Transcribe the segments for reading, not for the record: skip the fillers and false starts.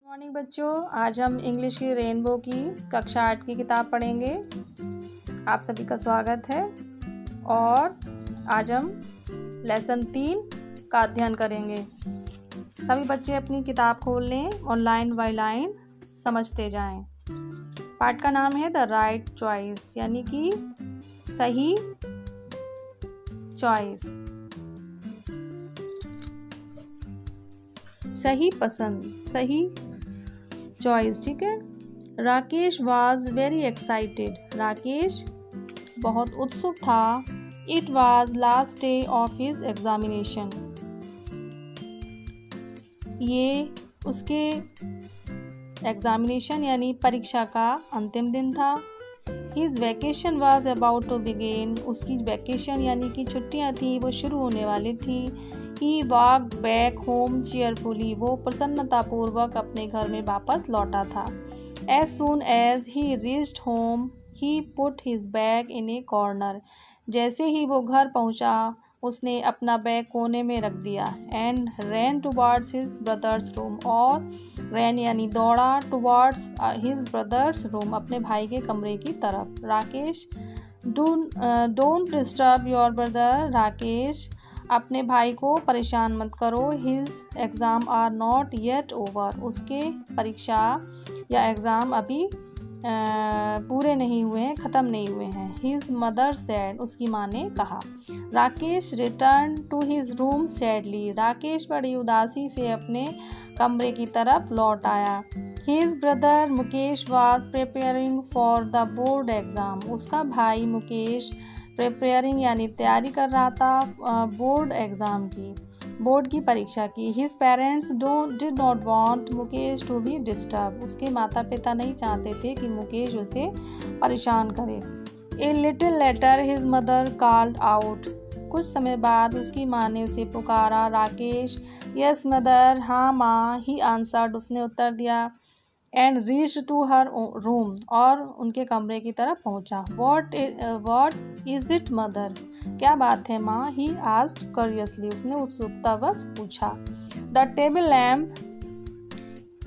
Morning बच्चों, आज हम इंग्लिश की रेनबो की कक्षा 8 की किताब पढ़ेंगे। आप सभी का स्वागत है और आज हम लेसन 3 का अध्ययन करेंगे। सभी बच्चे अपनी किताब खोल लें और लाइन बाय लाइन समझते जाएं। पाठ का नाम है द राइट चॉइस, यानी कि सही चॉइस, सही पसंद, सही चॉइस। ठीक है। Rakesh was very excited. Rakesh बहुत उत्सुक था। It was last day of his examination. ये उसके एग्जामिनेशन यानी परीक्षा का अंतिम दिन था। His vacation was about to begin. उसकी वैकेशन यानी कि छुट्टियां थी, वो शुरू होने वाली थी। He walked back home cheerfully. वो प्रसन्नतापूर्वक अपने घर में वापस लौटा था। As soon as he reached home he put his bag in A corner. जैसे ही वो घर पहुंचा उसने अपना बैग कोने में रख दिया। And ran towards his brothers room. और रैन यानी दौड़ा, टुवार्ड्स हिज ब्रदर्स रूम, अपने भाई के कमरे की तरफ। Rakesh don't disturb your brother. Rakesh अपने भाई को परेशान मत करो। His exam are not yet over. उसके परीक्षा या एग्ज़ाम अभी पूरे नहीं हुए हैं, ख़त्म नहीं हुए हैं। His mother said. उसकी माँ ने कहा। Rakesh return to his room sadly. Rakesh बड़ी उदासी से अपने कमरे की तरफ लौट आया। His brother Mukesh was preparing for the board exam. उसका भाई मुकेश प्रिपेयरिंग यानी तैयारी कर रहा था बोर्ड एग्ज़ाम की, बोर्ड की परीक्षा की। His parents did not want Mukesh to be disturb. उसके माता पिता नहीं चाहते थे कि मुकेश उसे परेशान करे। A little later his mother called out. कुछ समय बाद उसकी माँ ने उसे पुकारा। Rakesh yes mother. हाँ माँ। He answered. उसने उत्तर दिया। And reach to her room. और उनके कमरे की तरफ पहुंचा। What is it mother. क्या बात है माँ। He asked curiously. उसने उत्सुकतावश पूछा। The table lamp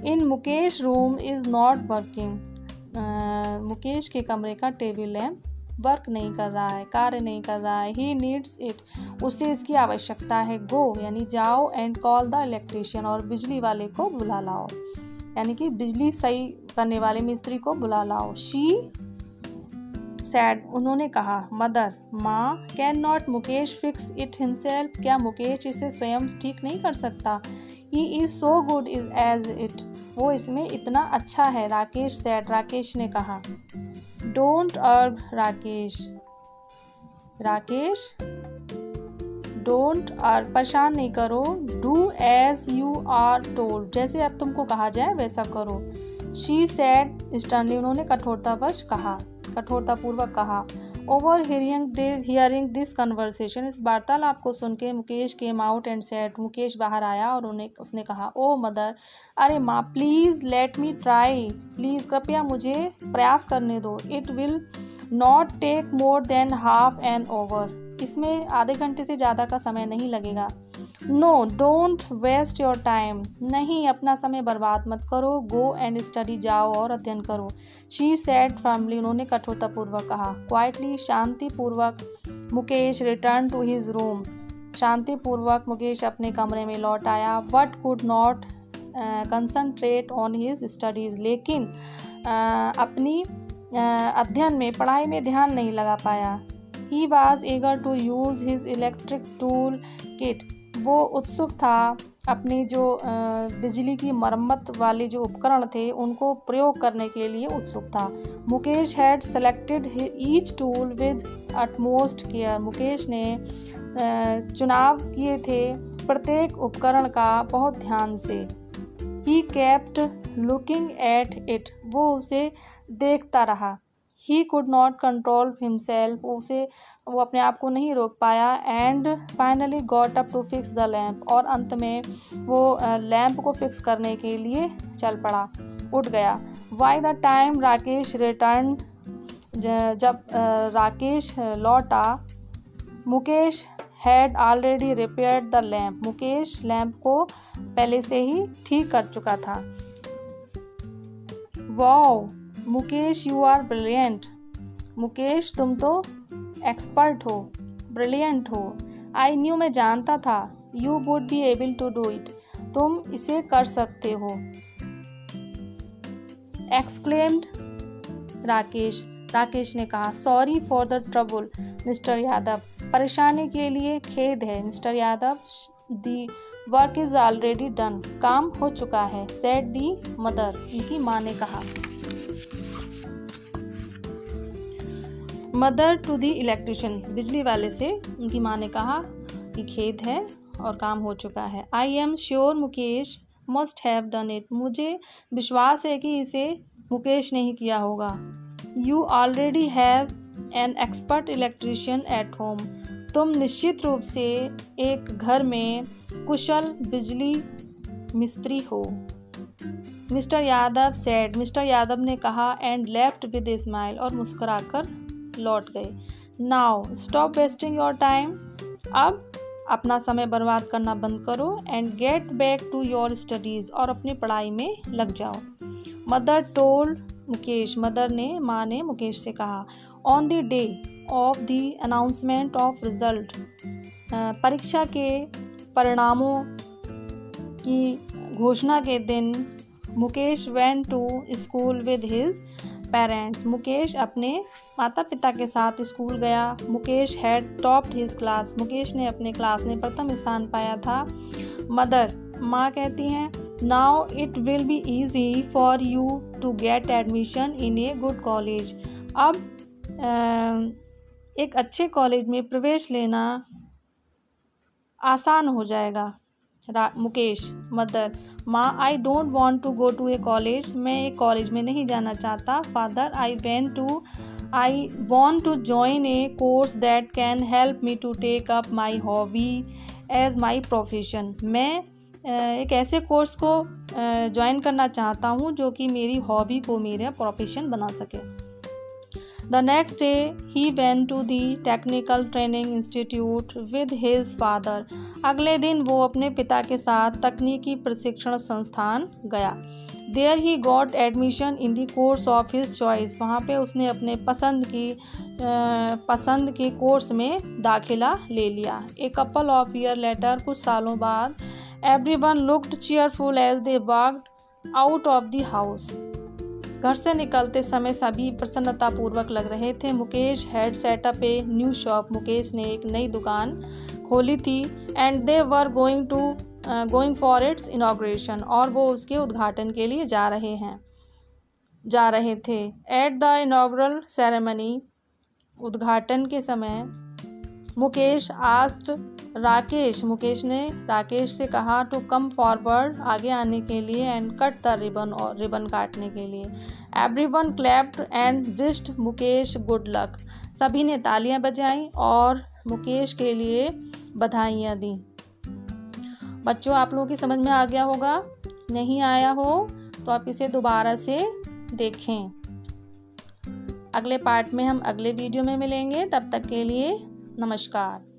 in Mukesh room is not working. Mukesh के कमरे का टेबल लैम्प वर्क नहीं कर रहा है, कार्य नहीं कर रहा है। He needs it. उसे इसकी आवश्यकता है। गो यानी जाओ, एंड कॉल द इलेक्ट्रीशियन। और बिजली वाले को बुला लाओ, यानी कि बिजली सही करने वाले मिस्त्री को बुला लाओ। She said. उन्होंने कहा। मदर माँ। Can not Mukesh fix it himself. क्या मुकेश इसे स्वयं ठीक नहीं कर सकता। He is so good is as it. वो इसमें इतना अच्छा है। राकेश सैड। राकेश ने कहा। डोंट अर्ग राकेश। राकेश डोंट अर्ग, परेशान नहीं करो। Do as you are told. जैसे अब तुमको कहा जाए वैसा करो। She said sternly. उन्होंने कठोरतावश कहा, कठोरतापूर्वक कहा। Overhearing this conversation. इस वार्तालाप को सुन के Mukesh came out and said. Mukesh बाहर आया और उसने कहा। Oh mother. अरे माँ। Please let me try. Please कृपया मुझे प्रयास करने दो। It will not take more than half an hour. इसमें आधे घंटे से ज़्यादा का समय नहीं लगेगा। No don't waste your time. नहीं, अपना समय बर्बाद मत करो। Go and study. जाओ और अध्ययन करो। She said firmly. उन्होंने कठोरतापूर्वक कहा। क्वाइटली शांतिपूर्वक Mukesh return to his room. शांतिपूर्वक मुकेश अपने कमरे में लौट आया। But could not concentrate on his studies. लेकिन अपनी अध्ययन में, पढ़ाई में ध्यान नहीं लगा पाया। He was eager to use his electric tool kit. वो उत्सुक था अपनी जो बिजली की मरम्मत वाले जो उपकरण थे उनको प्रयोग करने के लिए उत्सुक था। Mukesh had selected each tool with utmost care. Mukesh ने चुनाव किए थे प्रत्येक उपकरण का बहुत ध्यान से। He kept looking at it. वो उसे देखता रहा। He could not control himself. वो अपने आप को नहीं रोक पाया। And finally got up to fix the lamp. और अंत में वो लैम्प को फिक्स करने के लिए चल पड़ा, उठ गया। By the time Rakesh return. जब राकेश लौटा, Mukesh had already repaired the lamp. Mukesh lamp को पहले से ही ठीक कर चुका था। Wow Mukesh you are brilliant, Mukesh तुम तो एक्सपर्ट हो, ब्रिलियंट हो। आई न्यू मैं जानता था, you would be able to do it, तुम इसे कर सकते हो। एक्सक्लेम्ड राकेश, राकेश ने कहा। Sorry for the trouble mister Yadav, परेशानी के लिए खेद है mister Yadav. The work is already done, काम हो चुका है। सेड दी मदर, इनकी माँ ने कहा। मदर टू दी इलेक्ट्रिशियन, बिजली वाले से उनकी माँ ने कहा कि खेद है और काम हो चुका है। I am sure Mukesh must have done it, मुझे विश्वास है कि इसे मुकेश ने ही किया होगा। You already have an expert electrician at home, तुम निश्चित रूप से एक घर में कुशल बिजली मिस्त्री हो। Mister Yadav said, mister Yadav ने कहा। And left with a smile, और मुस्कुराकर लौट गए। Now stop wasting your time, अब अपना समय बर्बाद करना बंद करो। And get back to your studies, और अपनी पढ़ाई में लग जाओ। मदर टोल्ड मुकेश, मदर ने माँ ने मुकेश से कहा। On the day of the announcement of result, परीक्षा के परिणामों की घोषणा के दिन Mukesh went to school with his parents, Mukesh अपने माता पिता के साथ स्कूल गया। Mukesh had topped his class, Mukesh ने अपने क्लास में प्रथम स्थान पाया था। मदर, माँ कहती हैं। Now it will be easy for you to get admission in a good college, अब एक अच्छे कॉलेज में प्रवेश लेना आसान हो जाएगा। मुकेश, मदर, माँ, I don't want to go to a college, मैं एक कॉलेज में नहीं जाना चाहता। Father, I want to join a course that can help me to take up my hobby as my profession, मैं एक ऐसे कोर्स को ज्वाइन करना चाहता हूँ जो कि मेरी हॉबी को मेरा प्रोफेशन बना सके। The next day he went to the technical training institute with his father, अगले दिन वो अपने पिता के साथ तकनीकी प्रशिक्षण संस्थान गया। There he got admission in the course of his choice, वहाँ पे उसने अपने पसंद के कोर्स में दाखिला ले लिया। A couple of year later, कुछ सालों बाद, everyone looked cheerful as they walked out of the house, घर से निकलते समय सभी प्रसन्नतापूर्वक लग रहे थे। Mukesh had set up a new shop, Mukesh ने एक नई दुकान खोली थी। And they were going for its inauguration, और वो उसके उद्घाटन के लिए जा रहे थे। एट द इनॉग्रल सेरेमनी, उद्घाटन के समय, मुकेश ने राकेश से कहा टू कम फॉरवर्ड, आगे आने के लिए। एंड कट द रिबन, और रिबन काटने के लिए। Everyone clapped and wished Mukesh good luck, सभी ने तालियां बजाईं और मुकेश के लिए बधाइयाँ दी। बच्चों, आप लोगों की समझ में आ गया होगा, नहीं आया हो तो आप इसे दोबारा से देखें। अगले पार्ट में हम अगले वीडियो में मिलेंगे, तब तक के लिए नमस्कार।